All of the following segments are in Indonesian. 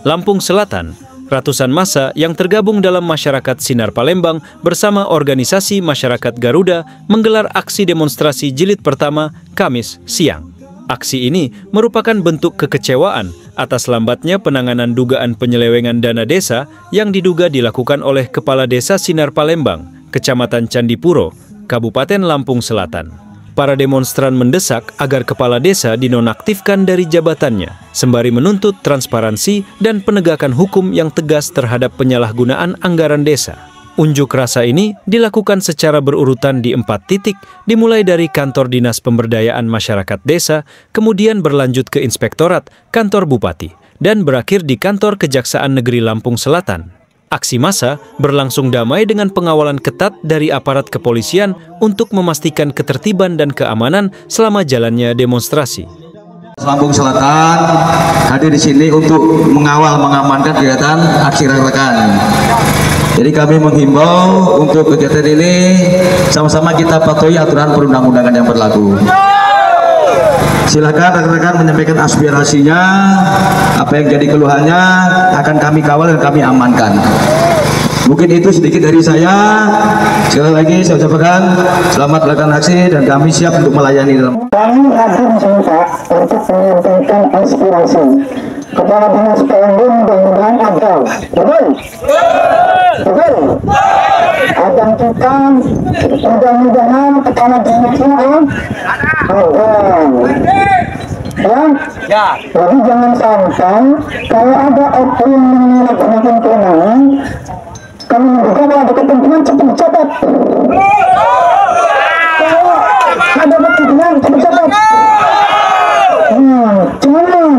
Lampung Selatan, ratusan massa yang tergabung dalam masyarakat Sinar Palembang bersama organisasi masyarakat Garuda menggelar aksi demonstrasi jilid pertama Kamis siang. Aksi ini merupakan bentuk kekecewaan atas lambatnya penanganan dugaan penyelewengan dana desa yang diduga dilakukan oleh Kepala Desa Sinar Palembang, Kecamatan Candipuro, Kabupaten Lampung Selatan. Para demonstran mendesak agar kepala desa dinonaktifkan dari jabatannya, sembari menuntut transparansi dan penegakan hukum yang tegas terhadap penyalahgunaan anggaran desa. Unjuk rasa ini dilakukan secara berurutan di 4 titik, dimulai dari kantor Dinas Pemberdayaan Masyarakat Desa, kemudian berlanjut ke Inspektorat, kantor Bupati, dan berakhir di kantor Kejaksaan Negeri Lampung Selatan. Aksi massa berlangsung damai dengan pengawalan ketat dari aparat kepolisian untuk memastikan ketertiban dan keamanan selama jalannya demonstrasi. Lampung Selatan hadir di sini untuk mengawal mengamankan kegiatan aksi rekan-rekan. Jadi kami menghimbau untuk kegiatan ini sama-sama kita patuhi aturan perundang-undangan yang berlaku. Silakan rekan-rekan menyampaikan aspirasinya, apa yang jadi keluhannya akan kami kawal dan kami amankan. Mungkin itu sedikit dari saya. Sekali lagi saya ucapkan selamat melakukan aksi dan kami siap untuk melayani dalam. Kami hadir sebentar untuk menyampaikan aspirasi kepada Dinas PND, mudah-mudahan ada. Betul? Betul? Agar kita mudah-mudahan kepada dinasnya ya. Jadi jangan sampai kalau ada oknum yang menyalahgunakan kewenangan, kami menduga kalau ada kepentingan cepat dicatat. Kalau ada kepentingan cepat dicatat. Jangan,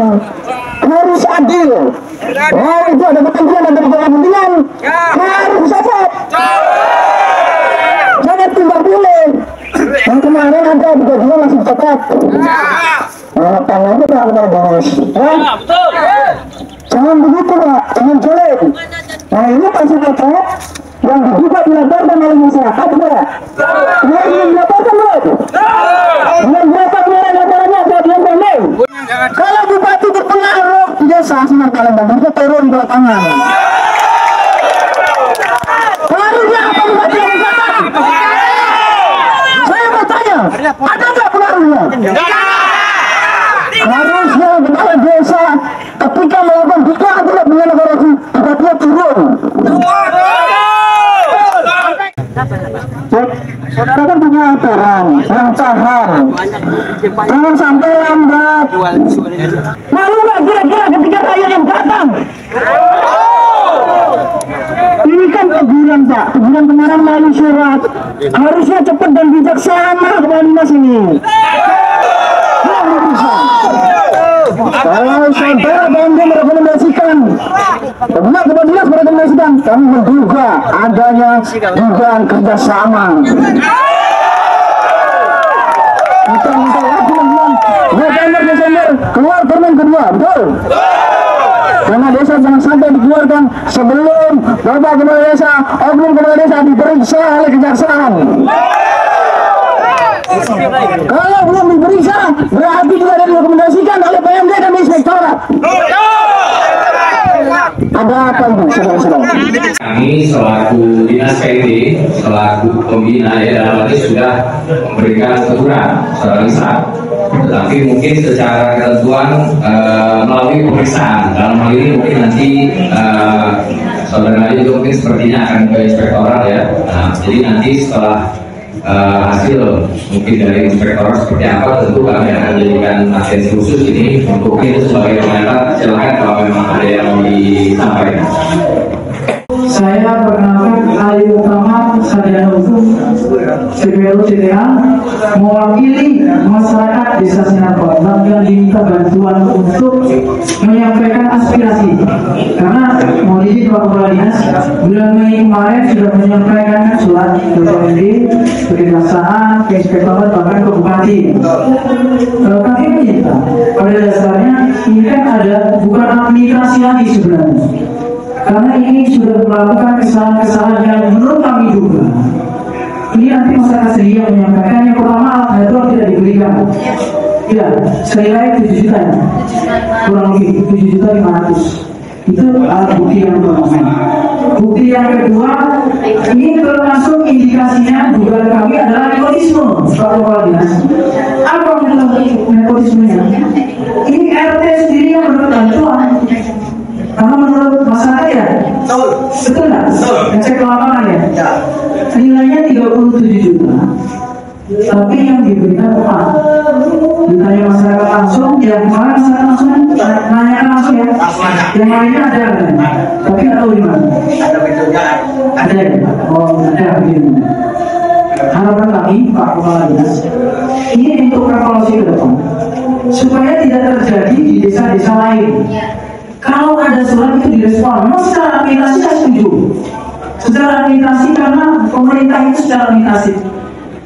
harus adil. Kalau itu ada kepentingan harus dicatat. Jangan timbang pilih. Yang kemarin ada juga masih dicatat. Tangan itu tak benar bos. Betul. Jangan begitu Pak, jangan jelek. Nah ini pasti cacat yang juga dilaporkan oleh masyarakat, benar? Yang dilaporkan belum? Yang dilaporkan laporannya ada yang boleh. Kalau bupati berpengaruh di desa Sinar Palembang, kita turun ke lapangan. Pengaruhnya apa bupati yang dicatat? Saya mau tanya, ada nggak pengaruhnya? Harusnya kepala desa ketika melakukan dugaan tidak mengenai korupsi, bupatinya turun. Saudara kan punya aturan, rancangan. Jangan sampai lambat. Malu nggak kira-kira ketika rakyat yang datang? Ini kan teguran Pak, teguran kemarin melalui surat. Harusnya cepat dan bijaksana kepada dinas ini. Kalau saudara BND merekomendasikan, benar kepada dinas merekomendasikan, kami menduga adanya dugaan kerjasama. Kita minta lagi Desember keluar permen kedua, betul? Karena desa jangan sampai dikeluarkan sebelum Bapak Kepala Desa, oknum Kepala Desa diperiksa oleh kejaksaan. Kalau belum diperiksa, berarti tidak ada direkomendasikan oleh PMD dan Inspektorat. Ada apa itu, saudara-saudara? Kami selaku Dinas PND, selaku pembina ya dalam hal ini sudah memberikan teguran secara lisan. Tetapi mungkin secara ketentuan melalui pemeriksaan. Dalam hal ini mungkin nanti saudara juga mungkin sepertinya akan ke Inspektorat ya. Nah, jadi nanti setelah hasil mungkin dari Inspektorat seperti apa, tentu kami akan jadikan atensi khusus ini untuk itu sebagai komentar. Silakan kalau memang ada yang mau disampaikan. Saya perkenalkan Ali Utama, sarjana hukum CPLU CTA, mewakili masyarakat Desa Sinar Palembang yang diminta bantuan untuk menyampaikan aspirasi. Karena mau izin Pak Kepala Dinas, bulan Mei kemarin sudah menyampaikan surat ke PND, ke Kejaksaan, ke Inspektorat, bahkan ke Bupati. Kami minta, pada dasarnya ini kan ada bukan administrasi lagi sebenarnya. Karena ini sudah melakukan kesalahan-kesalahan yang menurut kami juga. Ini nanti masyarakat sendiri yang menyampaikan. Yang pertama, alat bantuan tidak diberikan. Tidak, senilai 7 juta ya. Kurang lebih 7.500.000. Itu alat bukti yang pertama. Bukti yang kedua, ini termasuk indikasinya dugaan kami adalah nepotisme, Pak Kepala Dinas. Apa nepotismenya? Ini RT sendiri yang menurut bantuan. Karena menurut masyarakat ya, betul nggak? Ngecek ke lapangan ya. Nilainya 37 juta. Tapi yang diberikan apa? Ditanya masyarakat langsung, yang kemarin masyarakat langsung nanya langsung ya. Yang lainnya ada kan? Tapi nggak tahu di mana. Ada bentuknya. Ada ya? Oh ada begini. Harapan kami Pak Kepala Dinas, ini untuk evaluasi ke depan, supaya tidak terjadi di desa-desa lain. Kalau ada surat itu direspon, memang secara administrasi saya setuju. Secara administrasi karena pemerintah itu secara administrasi.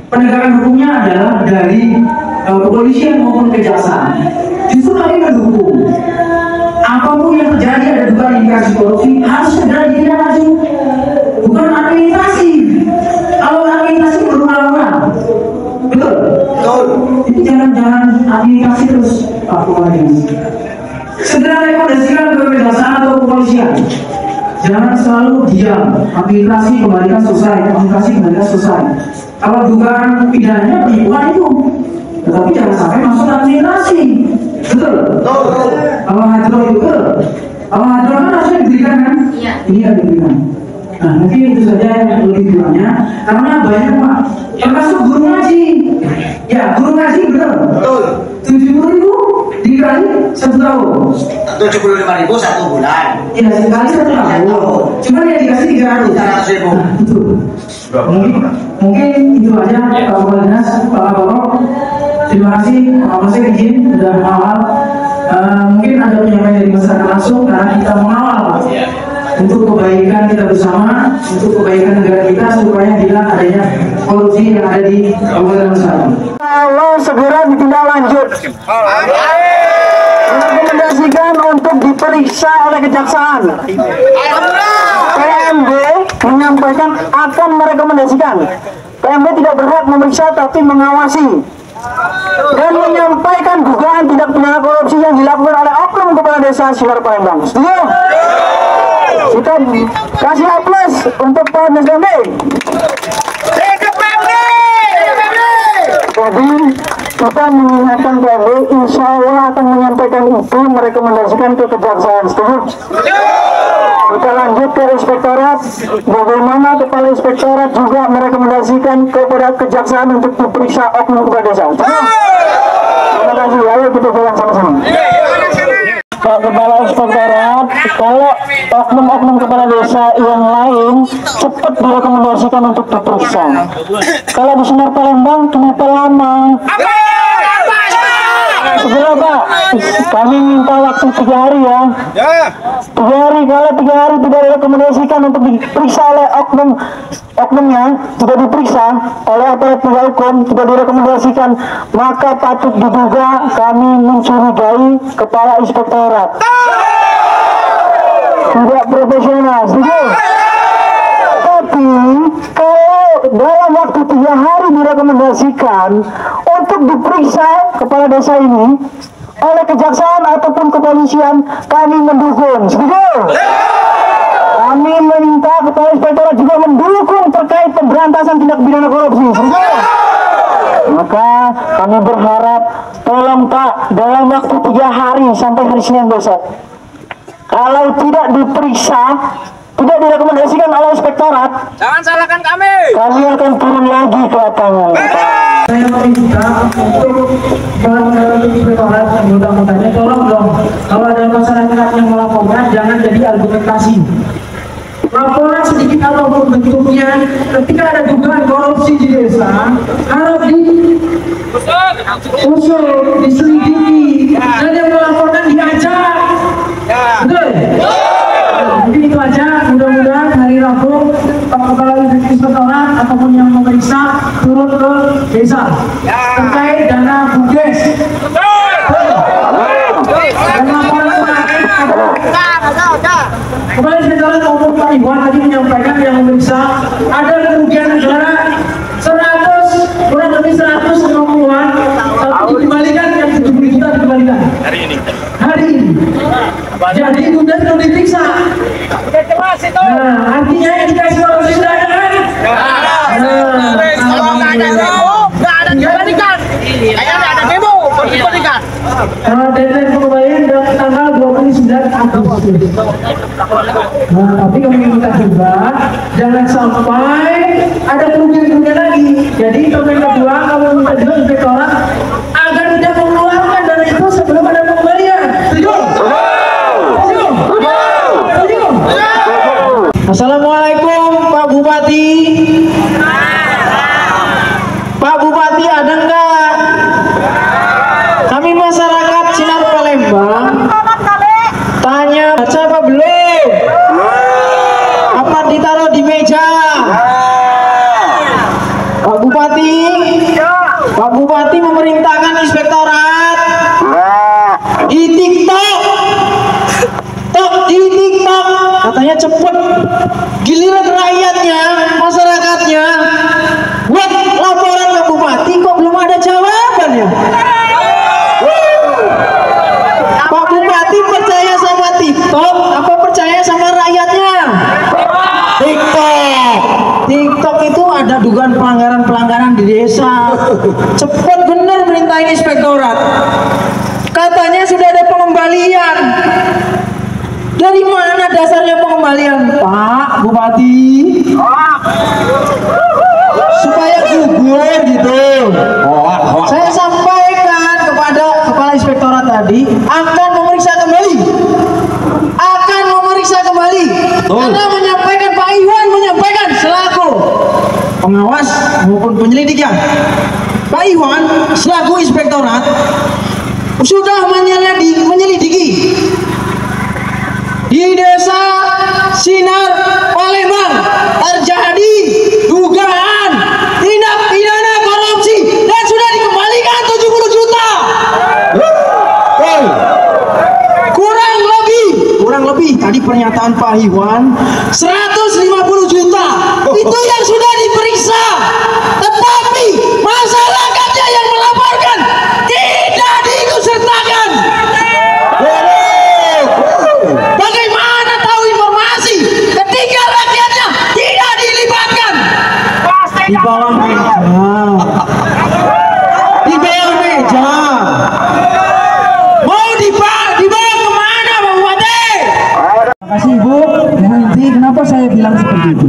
Penegakan hukumnya adalah dari kepolisian maupun kejaksaan. Justru kami mendukung. Apapun yang terjadi ada dugaan indikasi korupsi harus segera ditindaklanjuti. Bukan administrasi. Kalau administrasi berulang-ulang, betul. Itu jangan administrasi terus, Pak Kepala Dinas. Segera rekomendasikan ke kejaksaan atau kepolisian. Jangan selalu diam. Administrasi kembalikan selesai. Administrasi kembalikan selesai. Kalau dugaan pidananya penipuan itu, tetapi jangan sampai masuk administrasi. Betul. Kalau hadro itu betul. Kalau hadro kan harusnya diberikan kan? Iya. Ini yang diberikan. Nah mungkin itu saja yang lebih kurangnya. Karena banyak Pak, termasuk guru ngaji. Ya guru ngaji betul. 70.000 dikali 1 tahun. 75.000 1 bulan. Ya sekali 1 tahun. Cuma yang dikasih 300.000. Betul. Mungkin itu aja Pak Kepala Dinas, Pak Bapak. Terima kasih, saya izin sudah mengawal. Mungkin ada penyampaian dari masyarakat langsung karena kita mengawal untuk kebaikan kita bersama, untuk kebaikan negara kita supaya hilang adanya korupsi yang ada di Kabupaten Masyarakat. Kalau segera ditindaklanjut, rekomendasikan untuk diperiksa oleh kejaksaan. PMB menyampaikan akan merekomendasikan. PMB tidak berhak memeriksa tapi mengawasi dan menyampaikan dugaan tindak pidana korupsi yang dilakukan oleh oknum kepala desa Sinar Palembang. Setuju? Kita kasih aplaus untuk Pak PMB. Jadi kita mengingatkan PMB, insya Allah akan menyampaikan itu, merekomendasikan ke kejaksaan. Setuju? Kita lanjut ke inspektorat. Bagaimana kepala inspektorat juga merekomendasikan kepada kejaksaan untuk diperiksa oknum kepala desa. Terima kasih. Ayo kita jalan sama-sama. Pak Kepala Inspektorat, kalau oknum-oknum kepala desa yang lain cepat direkomendasikan untuk diperiksa. Kalau di Sinar Palembang kenapa lama? Segera Pak, kami minta waktu 3 hari ya. 3 hari, kalau 3 hari tidak direkomendasikan untuk diperiksa oleh oknumnya, tidak diperiksa oleh aparat penegak hukum, tidak direkomendasikan, maka patut diduga kami mencurigai kepala inspektorat tidak profesional. Setuju? Tapi kalau dalam waktu 3 hari direkomendasikan untuk diperiksa kepala desa ini oleh kejaksaan ataupun kepolisian, kami mendukung. Setuju? Kami meminta kepala inspektorat juga mendukung terkait pemberantasan tindak pidana korupsi. Setuju? Maka kami berharap tolong Pak, dalam waktu 3 hari sampai hari Senin besok, kalau tidak diperiksa, tidak direkomendasikan oleh inspektorat, Jangan salahkan kami. kami akan turun lagi ke lapangan. Saya meminta untuk inspektorat anggota-anggotanya, tolong dong, kalau ada masyarakat yang melaporkan jangan jadi argumentasi. Laporan sedikit apapun bentuknya, ketika ada dugaan korupsi di desa harus diusut, diselidiki, dan yang melaporkan diajak. Betul? Jadi itu aja, mudah-mudahan hari Rabu Pak Kepala Inspektorat ataupun yang memeriksa turun ke desa terkait dana BUDes. Dan laporan Kepala Inspektorat maupun Pak Iwan tadi menyampaikan yang memeriksa ada kerugian negara 100, kurang lebih 160-an, tapi dikembalikan yang 70 juta dikembalikan hari ini. Jadi Bunda perlu diperiksa. Nah, artinya yang dikasih orang sudah ada kan? Kalau nggak ada demo, nggak ada dibandingkan. Kayaknya ada demo, dibandingkan. Deadline pengembalian dari tanggal 29 Agustus. Nah, tapi kami minta juga jangan sampai ada kerugian-kerugian lagi. Jadi poin kedua, kamu minta juga inspektorat agar tidak mengeluarkan dana itu sebelum ada pengembalian. Setuju? Assalamualaikum Pak Bupati. Pak Bupati ada enggak? Kami masyarakat Sinar Palembang tanya baca apa belum? Apa ditaruh di meja? Pak Bupati memerintahkan inspektorat di TikTok katanya cepet, giliran rakyatnya, masyarakatnya buat laporan ke Bupati kok belum ada jawabannya. Pak Bupati percaya sama TikTok apa percaya sama rakyatnya? TikTok itu ada dugaan pelanggaran di desa. Cepet bener merintahin inspektorat. Katanya sudah ada pengembalian. Dari mana dasarnya pengembalian, Pak Bupati? Supaya gugur gitu. Saya sampaikan kepada Kepala Inspektorat tadi akan memeriksa kembali. Karena menyampaikan Pak Iwan menyampaikan selaku pengawas maupun penyelidik ya. Pak Iwan selaku inspektorat sudah menyelidiki di desa Sinar Palembang terjadi dugaan tindak pidana korupsi dan sudah dikembalikan 70 juta. Kurang lebih tadi pernyataan Pak Iwan 150 juta itu yang sudah diperiksa, tetapi masyarakatnya yang melaporkan tidak diikutsertakan. Bagaimana tahu informasi ketika rakyatnya tidak dilibatkan? Di bawah meja. Mau dibawa kemana, Pak Bupati? Terima kasih Ibu. Nanti kenapa saya bilang seperti itu?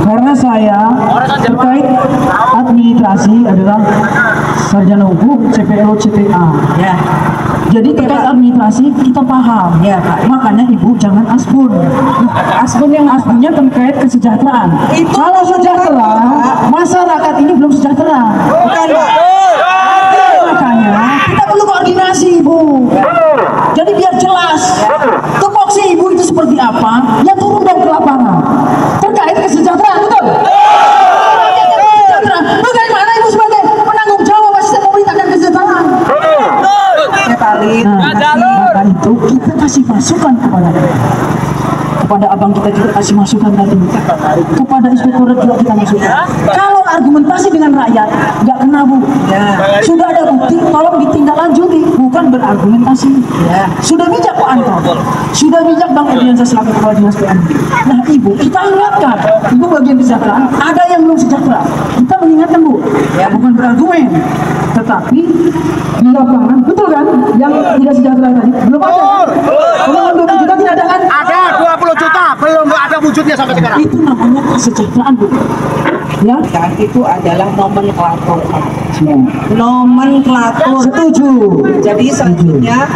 Karena saya terkait administrasi adalah sarjana hukum CPO CTA. Ya. Jadi terkait administrasi kita paham, ya Pak. Makanya Ibu jangan asbun. Asbunnya terkait kesejahteraan. Kalau sejahtera, masyarakat ini belum sejahtera. Bukan Pak. Makanya kita perlu koordinasi Ibu. Jadi biar jelas tupoksi Ibu itu seperti apa, ya turun dong ke lapangan. Terkait kesejahteraan, betul? Bagaimana Ibu sebagai penanggung jawab asisten pemerintah dan kesejahteraan? Maka itu kita kasih masukan kepada abang kita juga kasih masukan tadi, kepada inspektorat juga kita masukan. Kalau argumentasi dengan rakyat nggak kena Bu, sudah ada bukti, tolong ditindaklanjuti, bukan berargumentasi. Sudah bijak Pak Anto, sudah bijak Bang Edriansa selaku Kepala Dinas PMD. Nah Ibu, kita ingatkan, Ibu bagian kesejahteraan, ada yang belum sejahtera, kita mengingatkan Bu, bukan berargumen, tetapi di lapangan, betul kan? Yang tidak sejahtera tadi belum ada. Kalau 20 juta tidak ada kan? Ada 20 juta, belum ada wujudnya sampai sekarang. Itu namanya kesejahteraan Bu. Ya, Dan itu adalah nomenklatur. Nomenklatur. setuju. Jadi selanjutnya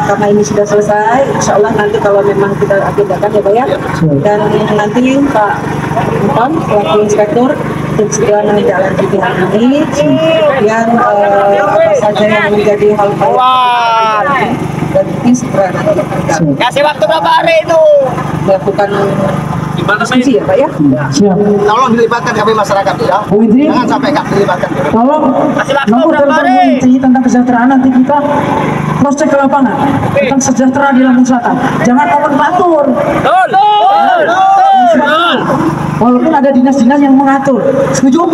karena ini sudah selesai, insya Allah nanti kalau memang kita agendakan ya Pak ya. Dan nanti Pak Anton selaku inspektur untuk segera menindaklanjuti hal ini. Kemudian apa saja yang menjadi hal dan mungkin segera nanti akan Kasih waktu berapa hari itu? melakukan diskusi ya Pak ya. Siap. Tolong dilibatkan kami masyarakat ya. Bu Indri, Jangan sampai nggak dilibatkan. tolong nomor telepon Bu Indri tentang kesejahteraan nanti kita cross check ke lapangan tentang sejahtera di Lampung Selatan. Jangan nomenklatur. Walaupun ada dinas-dinas yang mengatur. Setuju?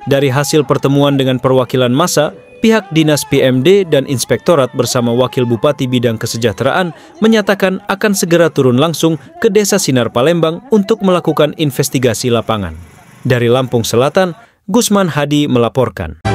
Dari hasil pertemuan dengan perwakilan massa, Pihak Dinas PMD dan Inspektorat bersama Wakil Bupati Bidang Kesejahteraan menyatakan akan segera turun langsung ke Desa Sinar Palembang untuk melakukan investigasi lapangan. Dari Lampung Selatan, Gusman Hadi melaporkan.